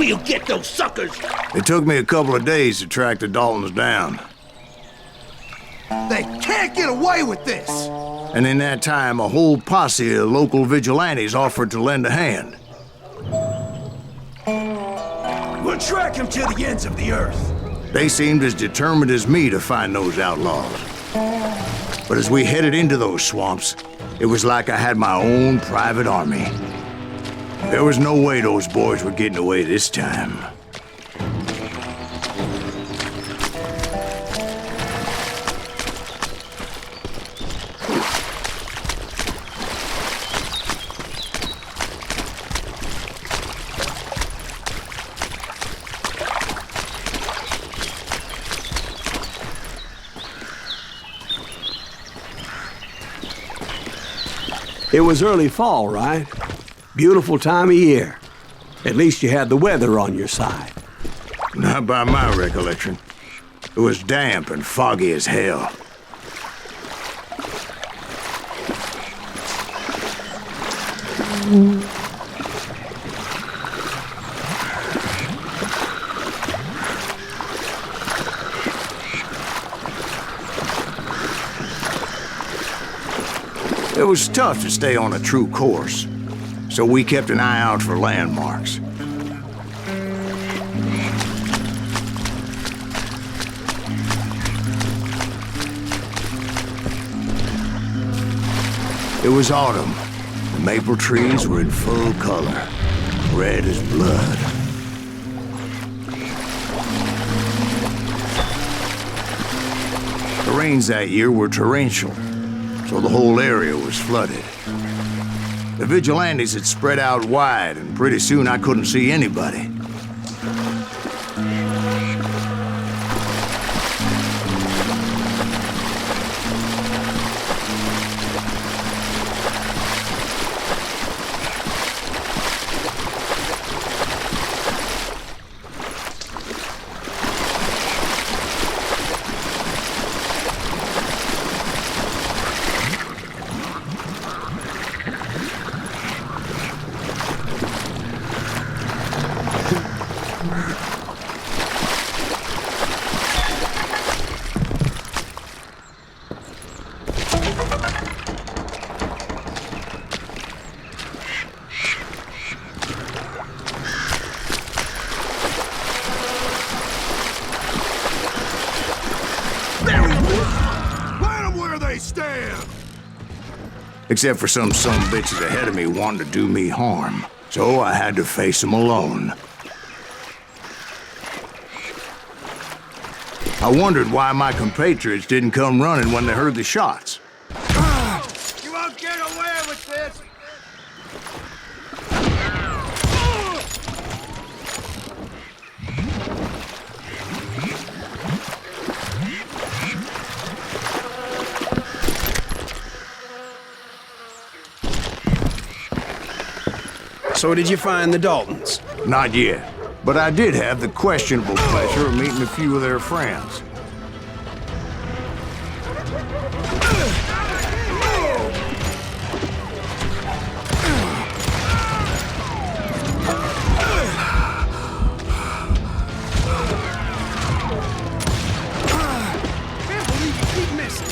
We'll get those suckers! It took me a couple of days to track the Daltons down. They can't get away with this! And in that time, a whole posse of local vigilantes offered to lend a hand. We'll track him to the ends of the earth. They seemed as determined as me to find those outlaws. But as we headed into those swamps, it was like I had my own private army. There was no way those boys were getting away this time. It was early fall, right? Beautiful time of year. At least you had the weather on your side. Not by my recollection. It was damp and foggy as hell. It was tough to stay on a true course, so we kept an eye out for landmarks. It was autumn. The maple trees were in full color, red as blood. The rains that year were torrential, so the whole area was flooded. The vigilantes had spread out wide, and pretty soon I couldn't see anybody. Except for some bitches ahead of me wanting to do me harm. So I had to face them alone. I wondered why my compatriots didn't come running when they heard the shots. You won't get away with this! So did you find the Daltons? Not yet, but I did have the questionable pleasure of meeting a few of their friends. Can't believe you keep missing.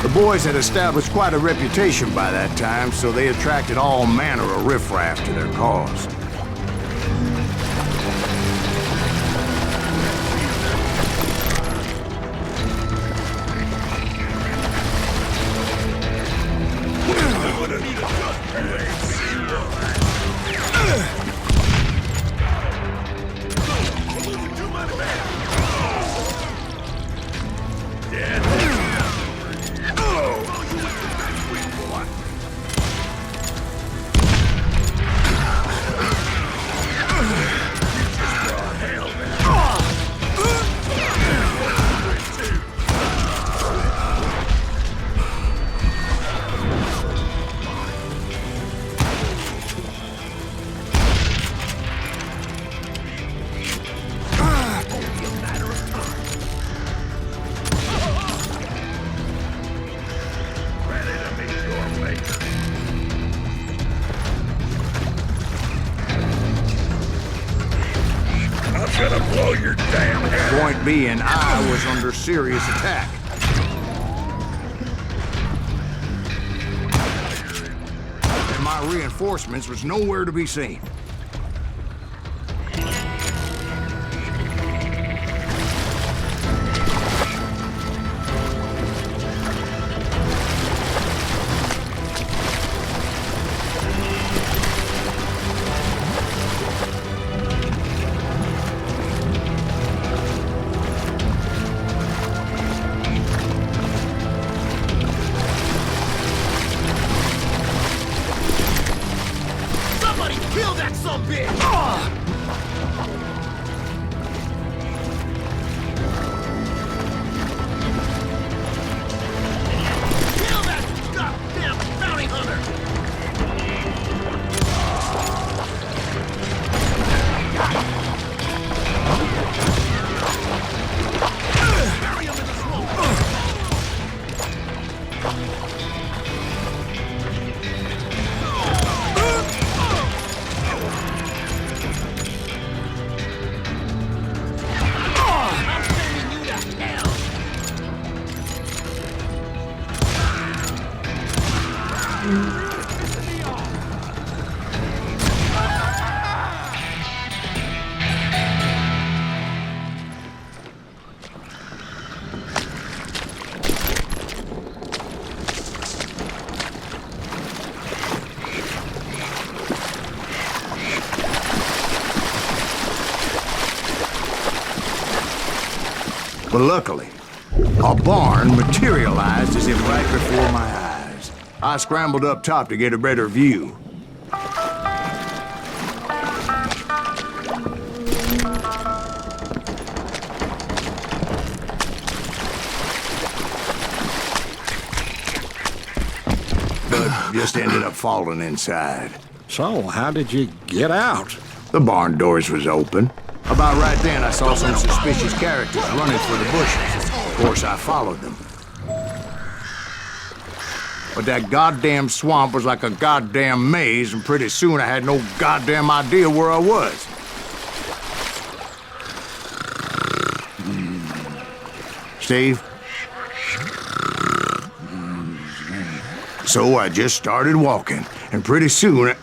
The boys had established quite a reputation by that time, so they attracted all manner of riffraff to their cause. being I was under serious attack. And my reinforcements was nowhere to be seen. Kill that sumbitch! Kill that goddamn bounty hunter! Bury him in the swamp! But luckily, a barn materialized as if right before my eyes. I scrambled up top to get a better view. But just ended up falling inside. So, how did you get out? The barn doors was open. About right then, I saw some suspicious characters running for the bushes. Of course, I followed them. But that goddamn swamp was like a goddamn maze, and pretty soon I had no goddamn idea where I was. Steve? So I just started walking, and pretty soon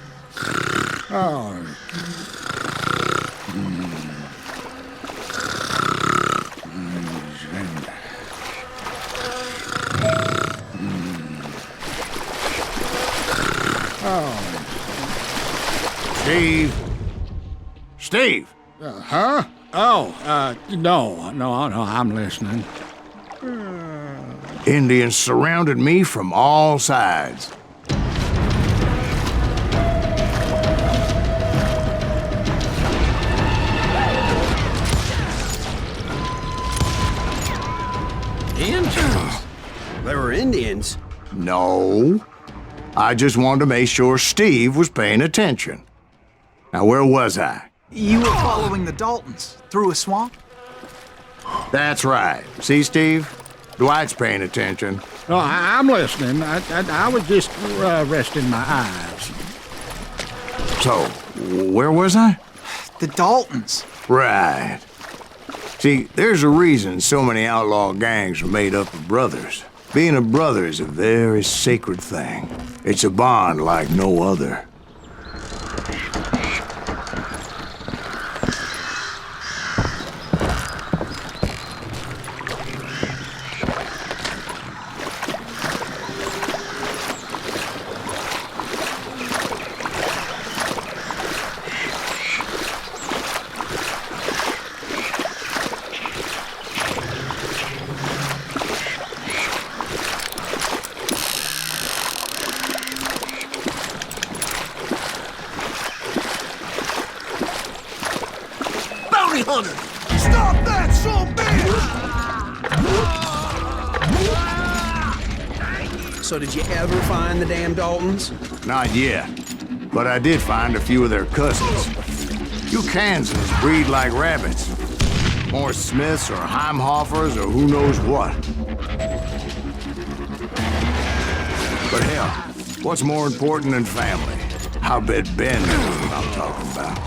Oh, Steve? Steve! huh? Oh, no, I'm listening. Indians surrounded me from all sides. Indians? They were Indians. No. I just wanted to make sure Steve was paying attention. Now, where was I? You were following the Daltons through a swamp? That's right. See, Steve? Dwight's paying attention. No, I'm listening. I was just resting my eyes. So, where was I? The Daltons. Right. See, there's a reason so many outlaw gangs are made up of brothers. Being a brother is a very sacred thing. It's a bond like no other. Bounty hunter! Stop that, sumbitch! So did you ever find the damn Daltons? Not yet. But I did find a few of their cousins. You Kansans breed like rabbits. More Smiths or Heimhoffers or who knows what. But hell, what's more important than family? I'll bet Ben knows what I'm talking about.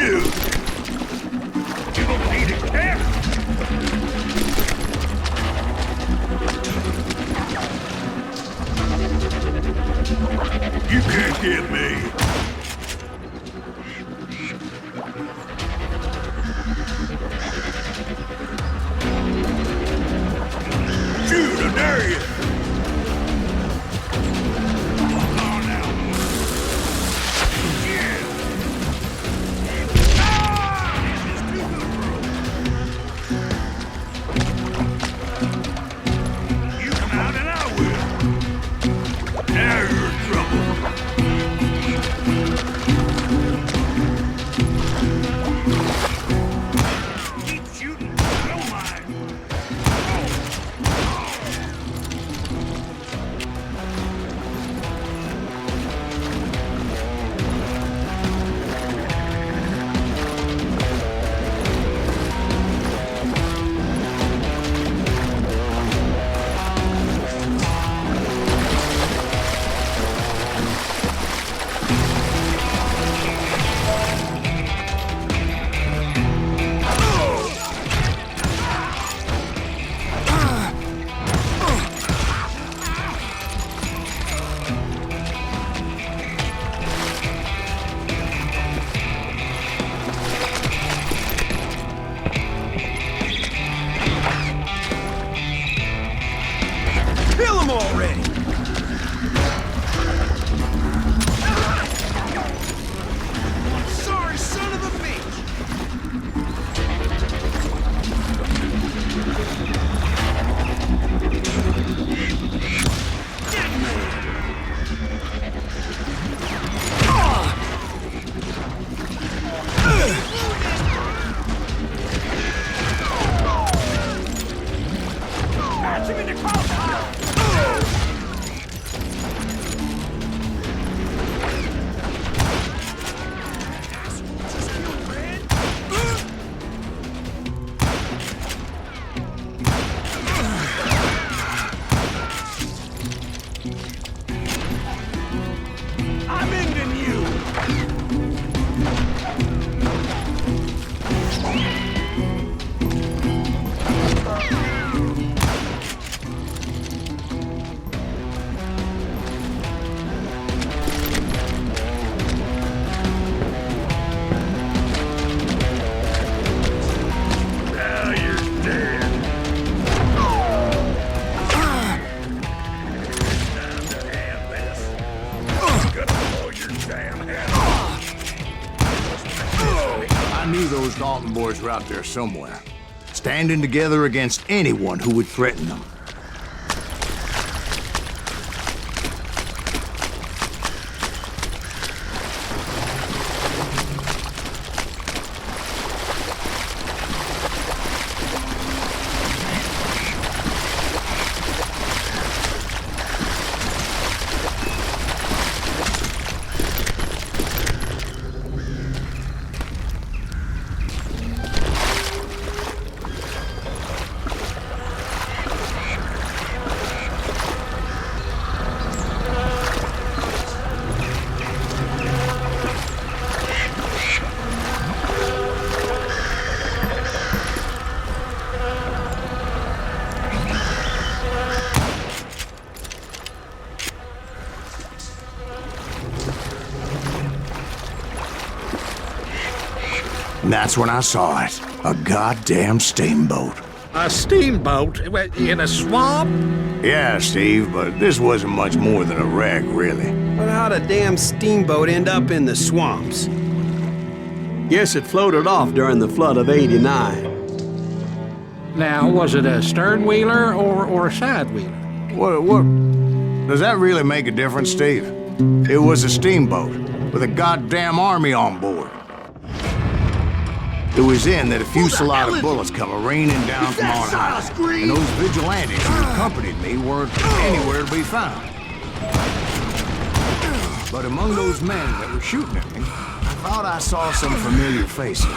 you! You don't need it, cat! You can't get me! Shoot, I dare you! Kill him already! Sorry, son of a bitch! Catch him in the crossfire! I'm ending you! Now you're dead. Time to have this. I'm gonna blow your damn head off. I knew those Dalton boys were out there somewhere, standing together against anyone who would threaten them. And that's when I saw it. A goddamn steamboat. A steamboat in a swamp? Yeah, Steve, but this wasn't much more than a wreck, really. But how'd a damn steamboat end up in the swamps? Guess it floated off during the flood of '89. Now, was it a stern wheeler or a side wheeler? What? Does that really make a difference, Steve? It was a steamboat with a goddamn army on board. It was then that a fusillade of bullets come raining down from on high, and those vigilantes who accompanied me weren't anywhere to be found. But among those men that were shooting at me, I thought I saw some familiar faces.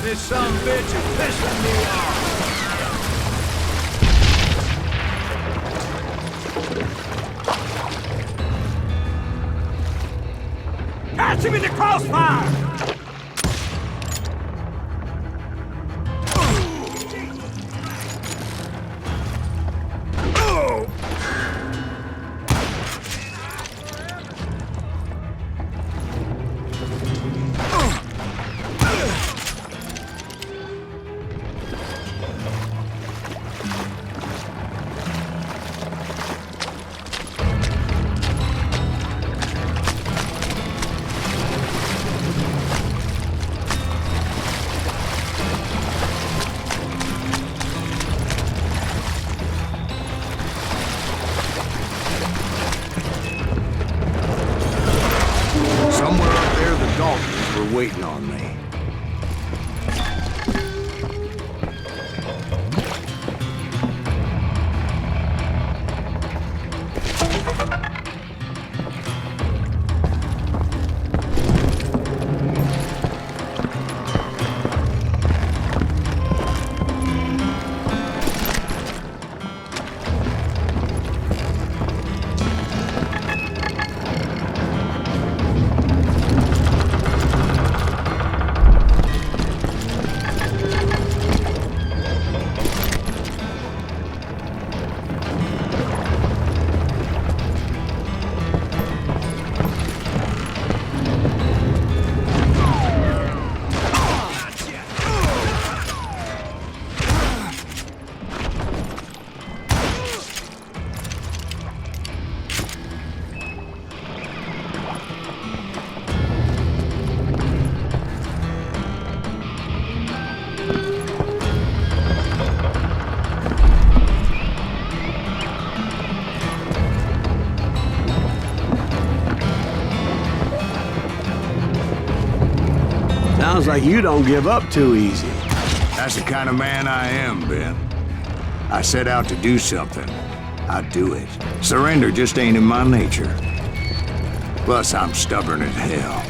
This son bitch is pissing me off. Catch him in the crossfire! Somewhere up there, the Daltons were waiting on me. Sounds like you don't give up too easy. That's the kind of man I am, Ben. I set out to do something. I do it. Surrender just ain't in my nature. Plus, I'm stubborn as hell.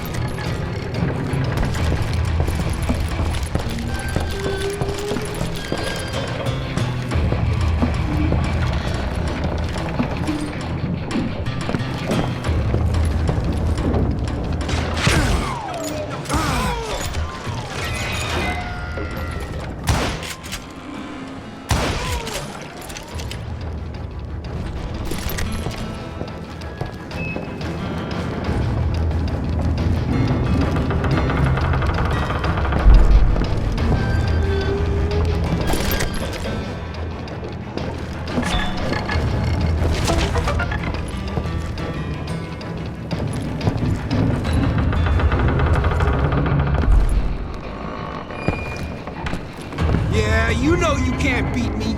Yeah, you know you can't beat me.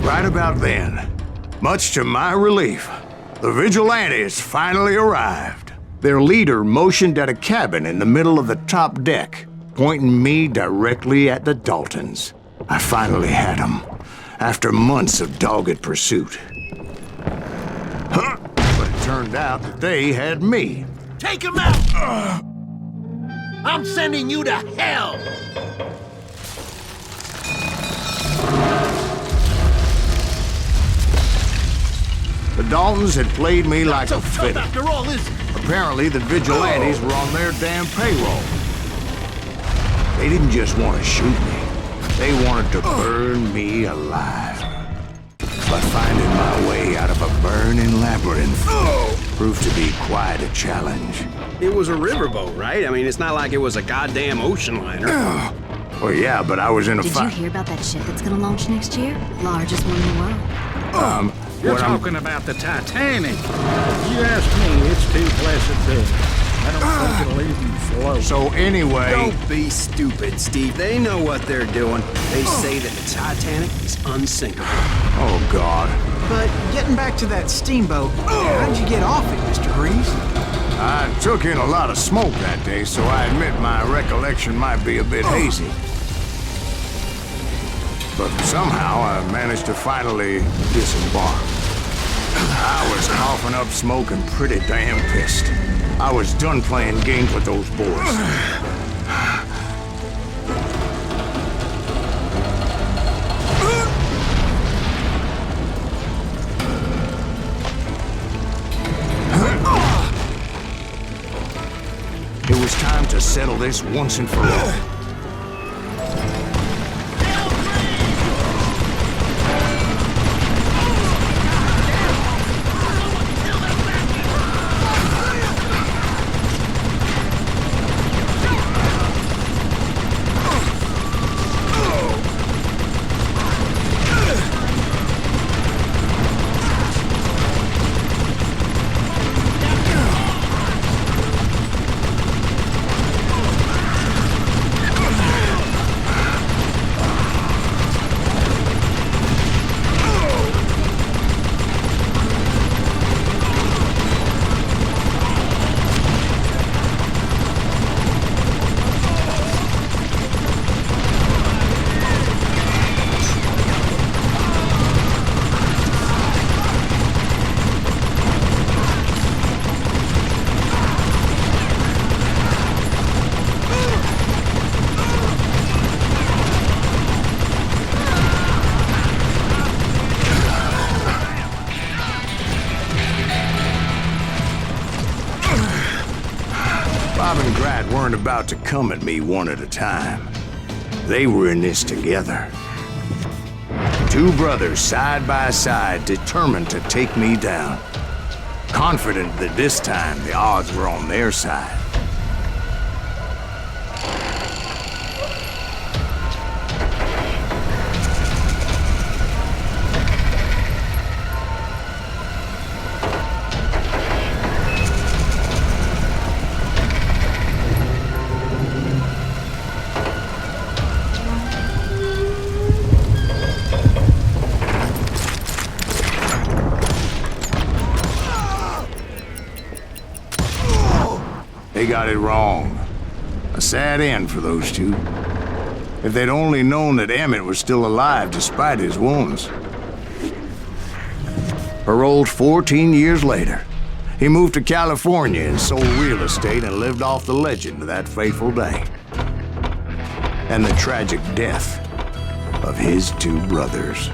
Right about then, much to my relief, the vigilantes finally arrived. Their leader motioned at a cabin in the middle of the top deck, pointing me directly at the Daltons. I finally had them, after months of dogged pursuit. But it turned out that they had me. Take him out! I'm sending you to hell! The Daltons had played me like a fiddle. After all, is it? Apparently, the vigilantes were on their damn payroll. They didn't just want to shoot me. They wanted to burn me alive. But finding my way out of a burning labyrinth proved to be quite a challenge. It was a riverboat, right? I mean, it's not like it was a goddamn ocean liner. Well, yeah, but I was in a Did you fight. hear about that ship that's gonna launch next year? Largest one in the world. You're What I'm- talking about the Titanic. You ask me, it's too blessed big. I don't think it'll even float. So anyway, Don't be stupid, Steve. They know what they're doing. They say that the Titanic is unsinkable. oh God, But getting back to that steamboat, how'd you get off it, Mr. Greaves? I took in a lot of smoke that day, so I admit my recollection might be a bit hazy. But somehow I managed to finally disembark. I was coughing up smoke and pretty damn pissed. I was done playing games with those boys. It was time to settle this once and for all. Bob and Grat weren't about to come at me one at a time. They were in this together. Two brothers side by side, determined to take me down. Confident that this time the odds were on their side. They got it wrong. A sad end for those two. If they'd only known that Emmett was still alive despite his wounds. Paroled 14 years later, he moved to California and sold real estate and lived off the legend of that fateful day. And the tragic death of his two brothers.